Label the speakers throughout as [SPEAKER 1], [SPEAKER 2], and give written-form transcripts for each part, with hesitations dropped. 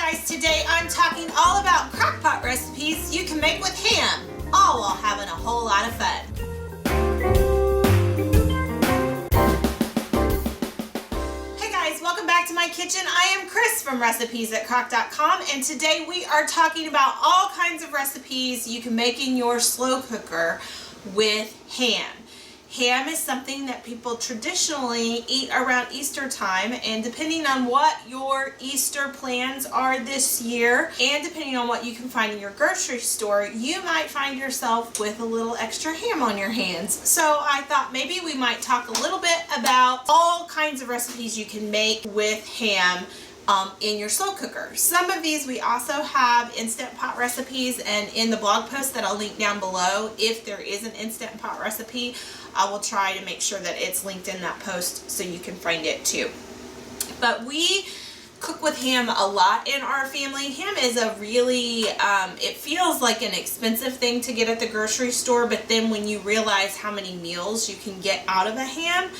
[SPEAKER 1] guys, today I'm talking all about crock pot recipes you can make with ham, all while having a whole lot of fun. Hey guys, welcome back to my kitchen. I am Cris from recipes@crock.com, and today we are talking about all kinds of recipes you can make in your slow cooker with ham. Ham is something that people traditionally eat around Easter time, and depending on what your Easter plans are this year, and depending on what you can find in your grocery store, you might find yourself with a little extra ham on your hands. So I thought maybe we might talk a little bit about all kinds of recipes you can make with ham in your slow cooker. Some of these we also have Instant Pot recipes, and in the blog post that I'll link down below, if there is an Instant Pot recipe, I will try to make sure that it's linked in that post so you can find it too. But we cook with ham a lot in our family. Ham is a really, it feels like an expensive thing to get at the grocery store, but then when you realize how many meals you can get out of a ham,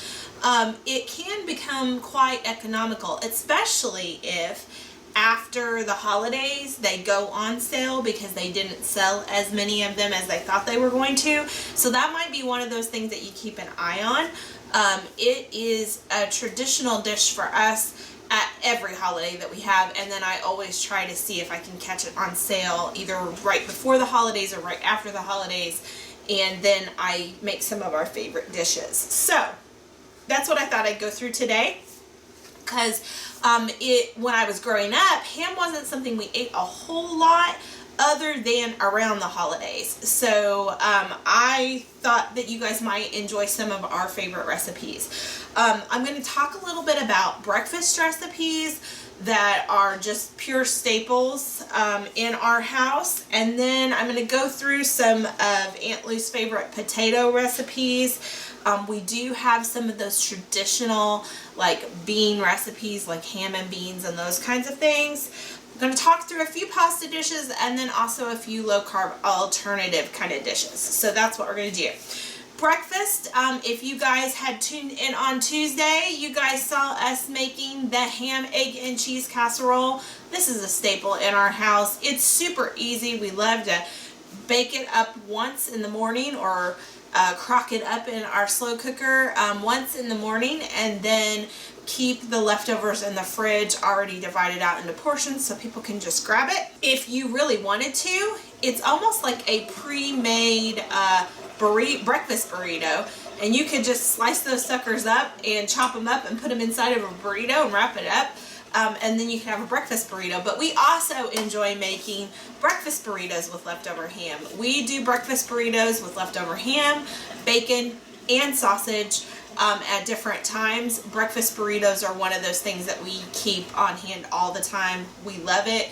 [SPEAKER 1] it can become quite economical, especially if after the holidays they go on sale because they didn't sell as many of them as they thought they were going to. So that might be one of those things that you keep an eye on. It is a traditional dish for us at every holiday that we have, and then I always try to see if I can catch it on sale either right before the holidays or right after the holidays, and then I make some of our favorite dishes. So that's what I thought I'd go through today, because when I was growing up, ham wasn't something we ate a whole lot other than around the holidays. So I thought that you guys might enjoy some of our favorite recipes. I'm going to talk a little bit about breakfast recipes that are just pure staples in our house, and then I'm going to go through some of Aunt Lou's favorite potato recipes. We do have some of those traditional like bean recipes, like ham and beans and those kinds of things. I'm going to talk through a few pasta dishes and then also a few low carb alternative kind of dishes. So that's what we're going to do. Breakfast, if you guys had tuned in on Tuesday, you guys saw us making the ham, egg, and cheese casserole. This is a staple in our house. It's super easy. We love to bake it up once in the morning, or crock it up in our slow cooker once in the morning, and then keep the leftovers in the fridge already divided out into portions so people can just grab it. If you really wanted to, it's almost like a pre-made breakfast burrito, and you could just slice those suckers up and chop them up and put them inside of a burrito and wrap it up. And then you can have a breakfast burrito. But we also enjoy making breakfast burritos with leftover ham. We do breakfast burritos with leftover ham, bacon, and sausage at different times. Breakfast burritos are one of those things that we keep on hand all the time. We love it,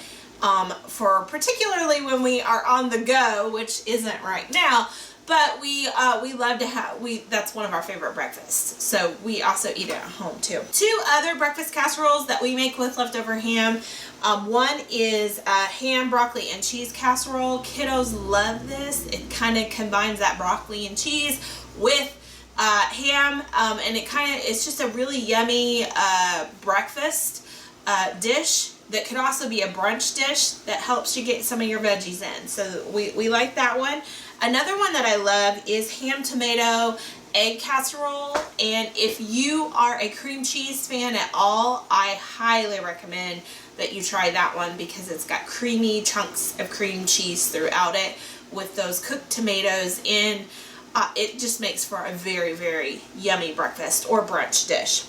[SPEAKER 1] for particularly when we are on the go, which isn't right now. But we love to have, that's one of our favorite breakfasts. So we also eat it at home too. Two other breakfast casseroles that we make with leftover ham. One is ham, broccoli, and cheese casserole. Kiddos love this. It kind of combines that broccoli and cheese with ham, and it's just a really yummy breakfast dish that could also be a brunch dish that helps you get some of your veggies in. So we like that one. Another one that I love is ham, tomato, egg casserole, and if you are a cream cheese fan at all, I highly recommend that you try that one because it's got creamy chunks of cream cheese throughout it with those cooked tomatoes in. It just makes for a very, very yummy breakfast or brunch dish.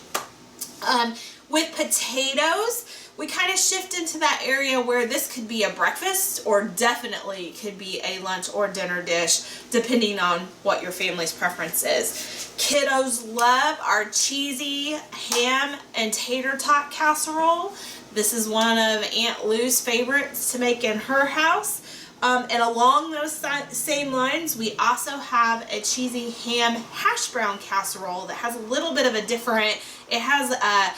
[SPEAKER 1] With potatoes, we kind of shift into that area where this could be a breakfast or definitely could be a lunch or dinner dish, depending on what your family's preference is. Kiddos love our cheesy ham and tater tot casserole. This is one of Aunt Lou's favorites to make in her house. And along those same lines, we also have a cheesy ham hash brown casserole that has a little bit of a different, it has a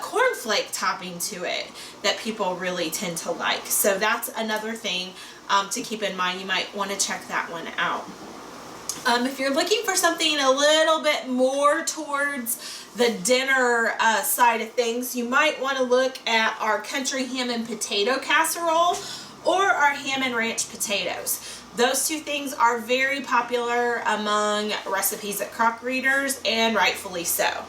[SPEAKER 1] cornflake topping to it that people really tend to like. So that's another thing to keep in mind. You might want to check that one out. If you're looking for something a little bit more towards the dinner side of things, you might want to look at our country ham and potato casserole or our ham and ranch potatoes. Those two things are very popular among recipes at Crock readers, and rightfully so.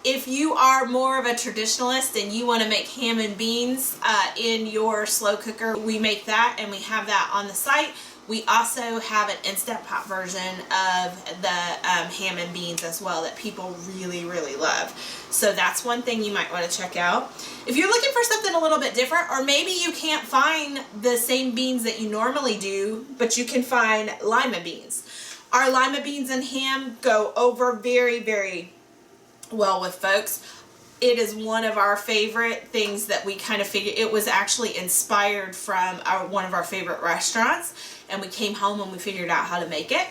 [SPEAKER 1] If you are more of a traditionalist and you want to make ham and beans in your slow cooker, we make that and we have that on the site. We also have an Instant Pot version of the ham and beans as well that people really, really love. So that's one thing you might want to check out. If you're looking for something a little bit different, or maybe you can't find the same beans that you normally do, but you can find lima beans. Our lima beans and ham go over very, very well with folks. It is one of our favorite things that we kind of figured. It was actually inspired from one of our favorite restaurants, and we came home and we figured out how to make it.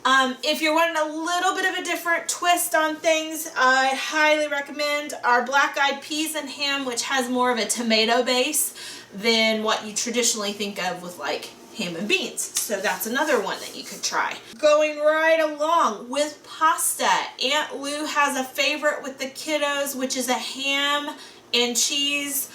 [SPEAKER 1] If you're wanting a little bit of a different twist on things, I highly recommend our black-eyed peas and ham, which has more of a tomato base than what you traditionally think of with like ham and beans. So that's another one that you could try. Going right along with pasta, Aunt Lou has a favorite with the kiddos, which is a ham and cheese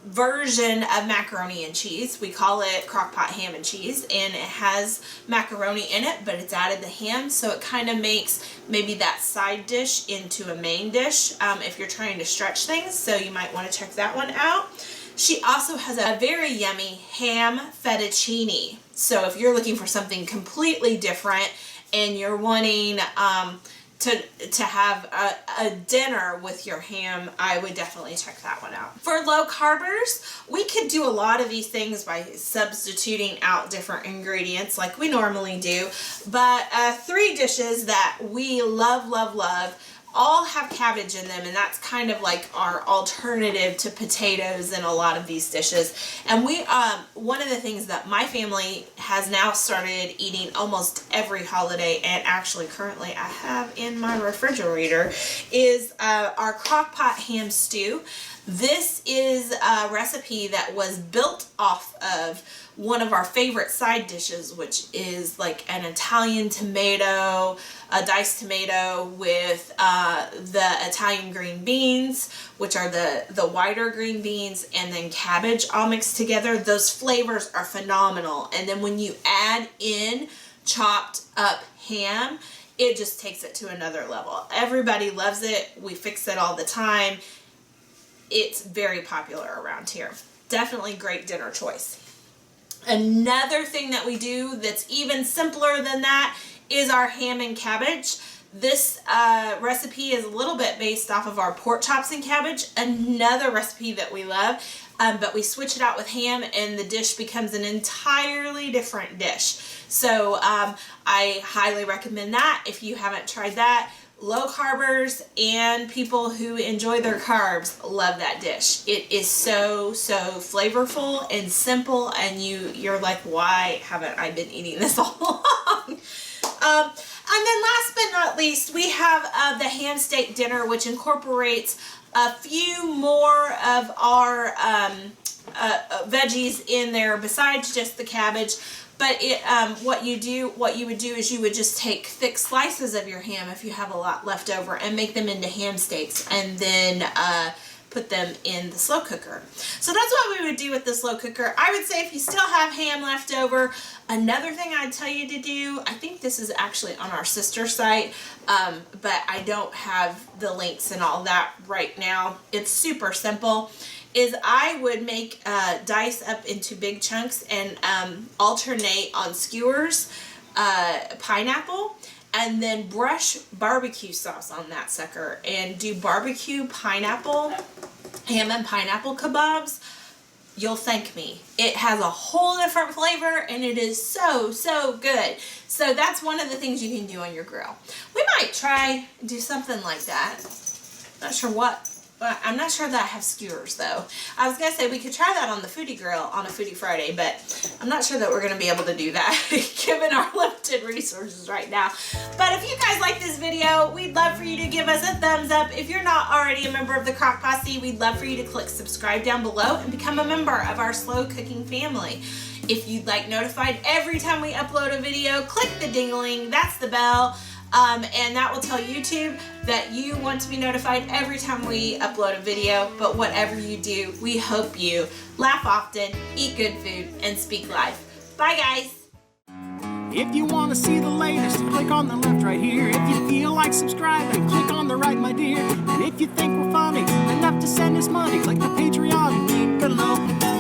[SPEAKER 1] version of macaroni and cheese. We call it crock pot ham and cheese, and it has macaroni in it, but it's added the ham, so it kind of makes maybe that side dish into a main dish if you're trying to stretch things, so you might want to check that one out. She also has a very yummy ham fettuccine. So if you're looking for something completely different and you're wanting to have a dinner with your ham, I would definitely check that one out. For low carbers, we could do a lot of these things by substituting out different ingredients like we normally do, but 3 dishes that we love, love, love all have cabbage in them, and that's kind of like our alternative to potatoes in a lot of these dishes. And we one of the things that my family has now started eating almost every holiday, and actually currently I have in my refrigerator, is our crock pot ham stew. This is a recipe that was built off of one of our favorite side dishes, which is like an Italian tomato, a diced tomato with the Italian green beans, which are the whiter green beans, and then cabbage all mixed together. Those flavors are phenomenal. And then when you add in chopped up ham, it just takes it to another level. Everybody loves it. We fix it all the time. It's very popular around here. Definitely great dinner choice. Another thing that we do that's even simpler than that is our ham and cabbage. This recipe is a little bit based off of our pork chops and cabbage, another recipe that we love, but we switch it out with ham and the dish becomes an entirely different dish. So I highly recommend that if you haven't tried that. Low carbers and people who enjoy their carbs love that dish. It is so, so flavorful and simple, and you're like, why haven't I been eating this all along? And then last but not least, we have the ham steak dinner, which incorporates a few more of our veggies in there besides just the cabbage. But what you would do is you would just take thick slices of your ham if you have a lot left over and make them into ham steaks, and then put them in the slow cooker. So that's what we would do with the slow cooker. I would say if you still have ham left over, another thing I'd tell you to do, I think this is actually on our sister site, but I don't have the links and all that right now. It's super simple. Is I would make dice up into big chunks and alternate on skewers pineapple, and then brush barbecue sauce on that sucker and do barbecue pineapple, ham and pineapple kebabs. You'll thank me. It has a whole different flavor and it is so, so good. So that's one of the things you can do on your grill. We might try and do something like that. Not sure what. But I'm not sure that I have skewers though. I was going to say we could try that on the Foodie Grill on a Foodie Friday, but I'm not sure that we're going to be able to do that given our limited resources right now. But if you guys like this video, we'd love for you to give us a thumbs up. If you're not already a member of the Crock Posse, we'd love for you to click subscribe down below and become a member of our slow cooking family. If you'd like notified every time we upload a video, click the ding-a-ling, that's the bell, and that will tell YouTube that you want to be notified every time we upload a video. But whatever you do, we hope you laugh often, eat good food, and speak life. Bye, guys.
[SPEAKER 2] If you want to see the latest, click on the left right here. If you feel like subscribing, click on the right, my dear. And if you think we're funny enough to send us money, click the Patreon link below.